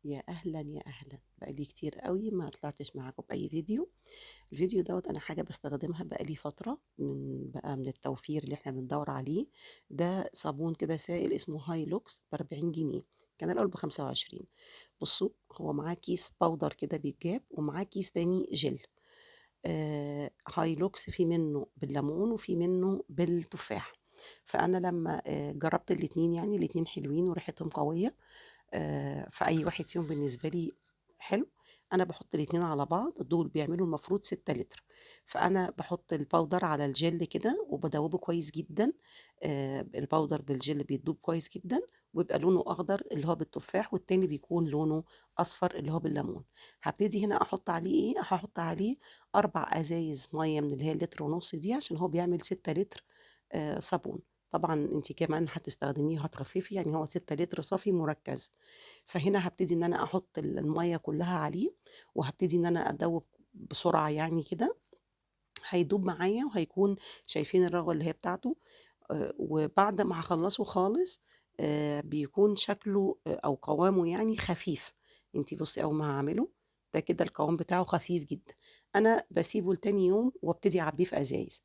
يا أهلًا، يا أهلًا، بقى لي كتير أوي ما طلعتش معاكم بأي فيديو. الفيديو دوّة أنا حاجة باستخدمها بقى لي فترة من التوفير اللي إحنا بندوّر عليه. ده صابون كده سائل اسمه هايلوكس ب40 جنيه، كان الأول ب25. بُصّوا، هو معاه كيس باودر كده بيتجاب ومعاه كيس تاني جل. هايلوكس في منّه بالليمون وفي منّه بالتفاح. فأنا لمّا جرّبت الاتنين يعني الاتنين حلوين وريحتهم قوية. فأي واحد فيهم بالنسبة لي حلو. أنا باحُط الاتنين على بعض، دول بيعملوا المفروض 6 لتر. فأنا باحُط الباودر على الجل كده وبادوّبه كويس جدًا. الباودر بالجل بيدوب كويس جدًا وبيبقى لونه أخضر اللي هو بالتفاح، والتاني بيكون لونه أصفر اللي هو بالليمون. هابتدي هنا أحُط عليه إيه، هاحُط عليه 4 أزايز مَيّة من اللي هي اللتر ونُص دي عشان هو بيعمل 6 لتر صابون. طبعًا أنتِ كمان هتستخدميه وهتخفّفي، يعني هو 6 لتر صافي مُركّز. فهنا هابتدي إن أنا أحُط المَيّة كلّها عليه، وهابتدي إن أنا أدوّب بسرعة يعني كده. هيدوب معايا وهيكون شايفين الرغوة اللي هي بتاعته. وبعد ما هاخلّصه خالص بيكون شكله أو قوامه يعني خفيف. أنتِ بُصّي أول ما هاعمله ده كده القوام بتاعه خفيف جدًا. أنا باسيبه لتاني يوم وابتدي أعبيه في أزايز.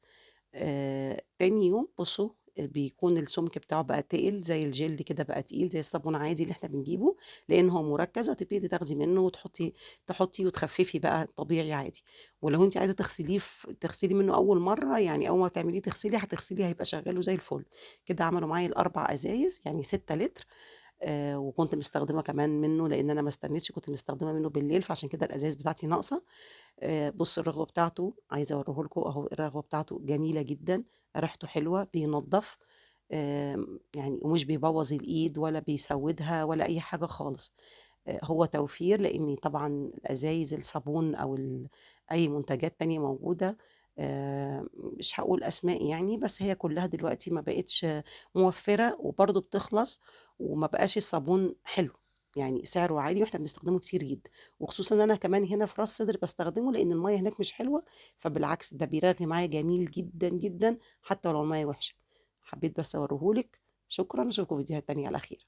تاني يوم بُصّوا، بيكون السُمك بتاعه بقى تقِل زي الجل كده بقى تقيل زي الصابون عادي اللي إحنا بنجيبه، لإن هو مُركّز وهتبتدي تاخدي منه تحطّي وتخفّفي بقى طبيعي عادي. ولو أنتِ عايزة تغسلي منه أول مرّة، يعني أول ما تعمليه تغسلي هتغسلي هيبقى شغّال وزي الفل. كده عملوا معايا ال4 أزايز يعني 6 لتر. وكنت مستخدمة كمان منه لإن أنا ما استنيتش، كنت مستخدمة منه بالليل، فعشان كده الأزايز بتاعتي ناقصة. بُصّوا الرغوة بتاعته عايزة أوريه لكم أهو، الرغوة بتاعته جميلة جدًا، ريحته حلوة، بينضّف. يعني ومش بيبوّظ الإيد ولا بيسوّدها ولا أي حاجة خالص. هو توفير لإن طبعًا الأزايز الصابون أو أي منتجات تانية موجودة. مش هاقول أسماء يعني، بس هي كلّها دلوقتي ما بقِتش موفّرة وبرضه بتخلص وما بقاش الصابون حلو، يعني سعره عالي وإحنا بنستخدمه كتير جدًا. وخصوصًا إن أنا كمان هنا في راس سدر باستخدمه لإن المَيّة هناك مش حلوة، فبالعكس ده بيرغي معايا جميل جدًا، جدًا، حتى ولو المَيّة وحشة. حبيت بس أوريه لِك. شكرًا، أشوفكم في فيديوهات تانية على خير.